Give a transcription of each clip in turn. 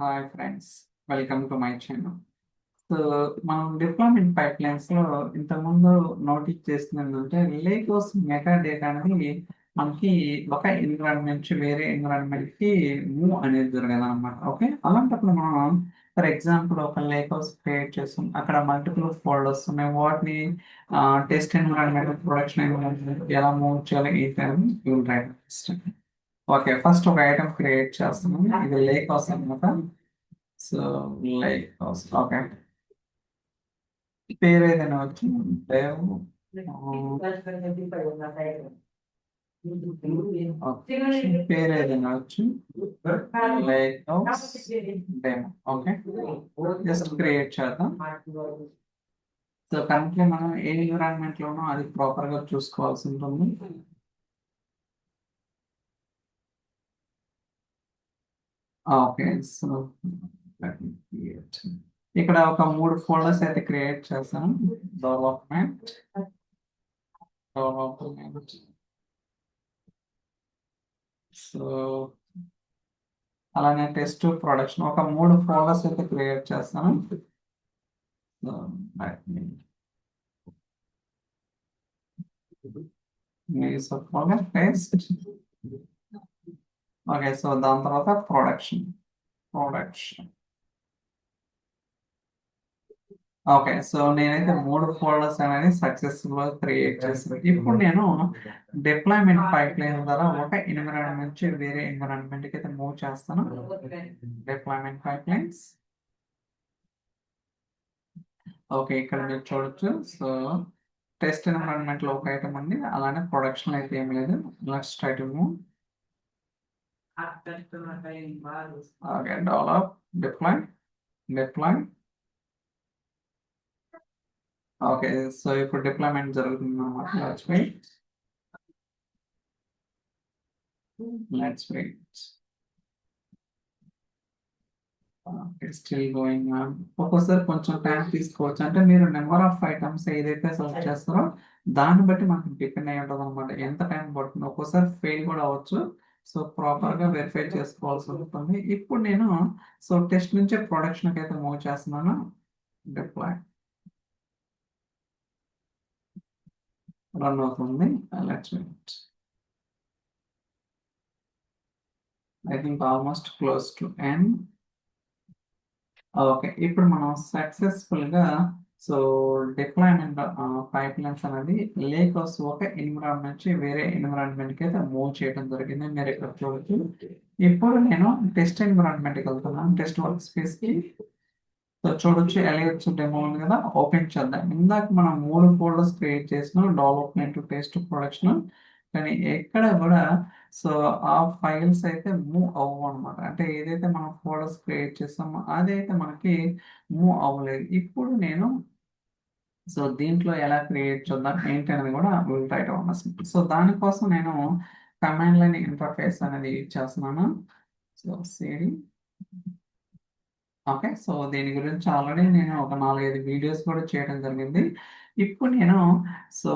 Hi friends, welcome to my channel. So మనం deployment pipelines లో ఇంతకుముందు నోటీస్ చేస్తుంది ఏంటంటే లేకోస్ మెటా డేటా అనేది మనకి ఒక ఎన్విరాన్మెంట్ నుంచి వేరే ఎన్విరాన్మెంట్ కి మూవ్ అనేది జరగదు అనమాట. ఓకే, అలాంటప్పుడు మనం ఫర్ ఎగ్జాంపుల్ ఒక లేకోస్ క్రియేట్ చేస్తాం, అక్కడ మల్టిపుల్ ఫోల్డర్స్ ఉన్నాయి. వాటిని టెస్ట్ ఎన్విరాన్మెంట్, ప్రొడక్షన్ ఎన్విరాన్మెంట్ ఎలా మూవ్ చేయాలి ఏంటి అని ఓకే, ఫస్ట్ ఒక ఐటమ్ క్రియేట్ చేస్తున్నాం. ఇది లేకోస్ అనమాట. సో లైక్ ఓకే, పేరు ఏదైనా వచ్చి దేవ్ పేరు ఏదైనా వచ్చి like demo. Okay, just create చేద్దాం. సో కరెంట్లీ మనం ఏ ఎన్విరాన్మెంట్ లోనో అది ప్రాపర్ గా చూసుకోవాల్సి ఉంటుంది. ఓకే, సో ఇక్కడ ఒక 3 ఫోల్డర్స్ అయితే క్రియేట్ చేస్తాను. డెవలప్మెంట్, డెవలప్మెంట్, సో అలానే టెస్ట్, ప్రొడక్షన్, ఒక 3 ఫోల్డర్స్ అయితే క్రియేట్ చేస్తాను. Folder test. ఓకే, సో దాని తర్వాత ప్రొడక్షన్. ఓకే, సో నేనైతే 3 ఫోల్డర్స్ అనేది సక్సెస్ఫుల్ క్రియేట్ చేస్తాను. ఇప్పుడు నేను డిప్లాయ్మెంట్ పైప్ లైన్ ద్వారా ఒక ఎన్విరాన్మెంట్ నుంచి వేరే ఎన్విరాన్మెంట్ కి అయితే మూవ్ చేస్తాను. Deployment pipe lines. ఓకే, ఇక్కడ మీరు చూడొచ్చు. సో టెస్ట్ ఎన్విరాన్మెంట్ లో ఒక ఐటమ్ ఉంది, అలానే ప్రొడక్షన్ అయితే ఏం లేదు. Next item okay, develop, deploy. Okay, so ఇప్పుడు డిప్లాయ్మెంట్ జరుగుతుంది అన్నమాట. Let's wait. Still going on. ఒక్కోసారి కొంచెం టైం తీసుకోవచ్చు, అంటే మీరు నెంబర్ ఆఫ్ ఐటమ్స్ ఏదైతే సెలెక్ట్ చేస్తారో దాన్ని బట్టి మనకి డిపెండ్ అయి ఉంటుంది అనమాట, ఎంత టైం పడుతుంది. ఒక్కోసారి ఫెయిల్ కూడా అవ్వచ్చు. సో ప్రాపర్ గా వెరిఫై చేసుకోవాల్సి ఉంటుంది. ఇప్పుడు నేను సో టెస్ట్ నుంచే ప్రొడక్షన్ కి అయితే మూవ్ చేస్తున్నాను. డిప్లాయ్ రన్ అవుతుంది. Let's wait. I think almost close to end. Okay, ఇప్పుడు మనం సక్సెస్ఫుల్ గా సో డిప్లాయ్మెంట్ పైప్ లైన్స్ అనేది లేకోస్ ఒక ఎన్విరాన్మెంట్ నుంచి వేరే ఎన్విరాన్మెంట్ కి అయితే మూవ్ చేయడం జరిగింది. మీరు ఇక్కడ చూడొచ్చు. ఇప్పుడు నేను టెస్ట్ ఎన్విరాన్మెంట్ కి వెళ్తున్నాను, టెస్ట్ వర్క్ స్పేస్ కి. సో చూడొచ్చు, ఎలియట్స్ డెమో ఉంది కదా, ఓపెన్ చేద్దాం. ఇందాక మనం 3 ఫోల్డర్స్ క్రియేట్ చేసిన డెవలప్మెంట్, టెస్ట్, ప్రొడక్షన్, కానీ ఎక్కడ కూడా సో ఆ ఫైల్స్ అయితే మూవ్ అవ్వవు అనమాట. అంటే ఏదైతే మనం ఫోల్డర్స్ క్రియేట్ చేస్తామో అదైతే మనకి మూవ్ అవ్వలేదు. ఇప్పుడు నేను సో దీంట్లో ఎలా క్రియేట్ చేద్దాం ఏంటి అనేది కూడా ట్రై టు అండర్స్టాండ్. సో దానికోసం నేను కమాండ్ లైన్ ఇంటర్ఫేస్ అనేది యూజ్ చేస్తున్నాను. So CD. ఓకే, సో దీని గురించి ఆల్రెడీ నేను ఒక 4-5 వీడియోస్ కూడా చేయడం జరిగింది. ఇప్పుడు నేను సో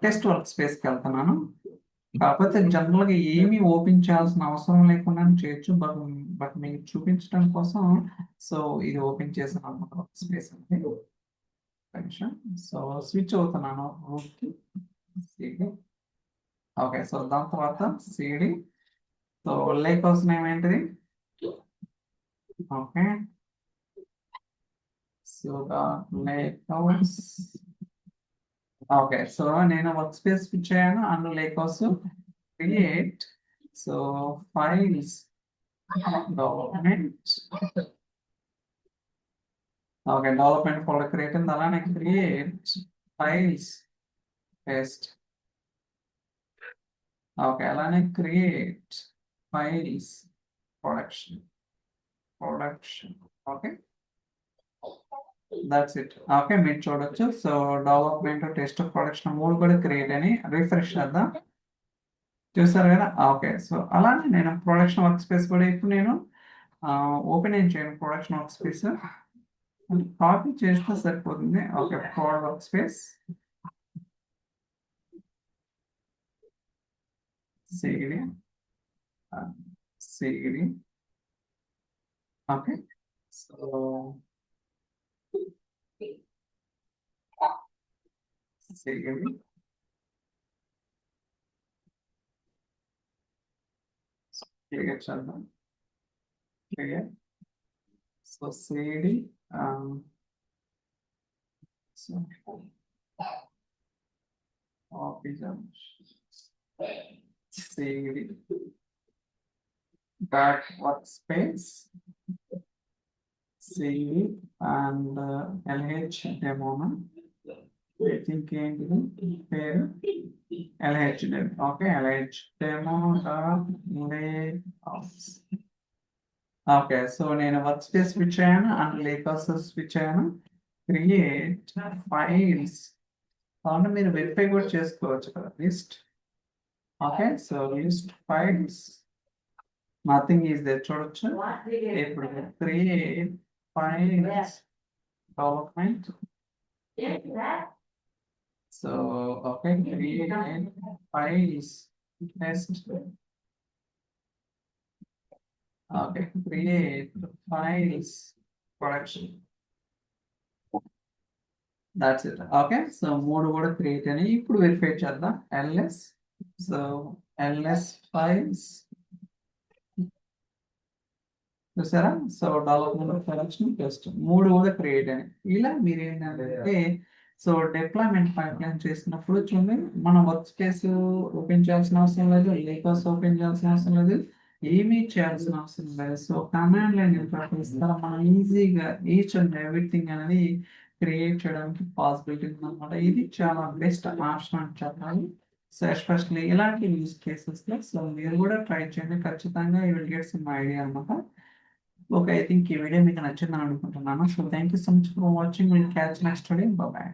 టెస్ట్ వర్క్ స్పేస్కి వెళ్తున్నాను. కాకపోతే జనరల్గా ఏమీ ఓపెన్ చేయాల్సిన అవసరం లేకుండా చేయొచ్చు. బట్ మీకు చూపించడం కోసం సో ఇది ఓపెన్ చేశాను అనమాట, వర్క్ స్పేస్ అంటే. సో స్విచ్ అవుతున్నాను రూట్కి. సిడి. ఓకే, సో దాని తర్వాత సిడి. సో లేకోస్ నేమ్ ఏంటిది? Okay, so lakehouse. Okay, so నేను వర్క్ స్పేస్ స్విచ్ అయ్యాను, అందులో lakehouse create. So files, development. Okay, development folder create అయింది. అలానే క్రియేట్ ఫైల్స్, టెస్ట్. ఓకే, అలానే create files, production. Okay, that's it. Okay, మీరు చూడొచ్చు. So development, test, production 3 కూడా create అని రిఫ్రెష్ చేద్దాం. చూసారు కదా. ఓకే, సో అలానే నేను ప్రొడక్షన్ వర్క్ స్పేస్ కూడా ఇప్పుడు నేను ఓపెన్ ఏం చేయను. ప్రొడక్షన్ వర్క్ స్పేస్ కాపీ చేస్తే సరిపోతుంది. Okay, prod workspace, CD, CD. Okay. So CD clear చేద్దాం. Clear. So CD so copy CD dot workspace CD and LH demo. I think ఏంటిది పేరు LH demo. Okay, LH demo dot layoffs. Okay so నేను work space switch అయ్యాను and lakers switch అయ్యాను create files కాబట్టి మీరు verify కూడా చేసుకోవచ్చు కదా list okay so list files nothing is there చూడొచ్చు ఇప్పుడు create files development so okay create files test okay create files production that's it okay so మూడు కూడా క్రియేట్ అని ఇప్పుడు వెరిఫై చేద్దాం ls so ls files చూసారా సో డెవలప్మెంట్ ప్రొడక్షన్ టెస్ట్ మూడు కూడా క్రియేట్ అని ఇలా మీరు ఏంటంటే సో డిప్లాయ్మెంట్ పైప్లైన్ చేసినప్పుడు చూడండి మనం వర్క్ స్పేస్ ఓపెన్ చేయాల్సిన అవసరం లేదు లేకర్స్ ఓపెన్ చేయాల్సిన అవసరం లేదు ఏమీ చేయాల్సిన అవసరం లేదు సో కమాండ్ లైన్ ఇంటర్ఫేస్ ద్వారా మనం ఈజీగా ఈచ్ అండ్ ఎవ్రీథింగ్ అనేది క్రియేట్ చేయడానికి పాసిబిలిటీ ఉందన్నమాట ఇది చాలా బెస్ట్ ఆప్షన్ అని చెప్పాలి సో ఎస్పెషల్లీ ఇలాంటి యూస్ కేసెస్లో సో మీరు కూడా ట్రై చేయండి ఖచ్చితంగా you will get some idea అనమాట ఓకే ఐ థింక్ ఈ వీడియో మీకు నచ్చిందని అనుకుంటున్నాను so thank you so much for watching will catch next video bye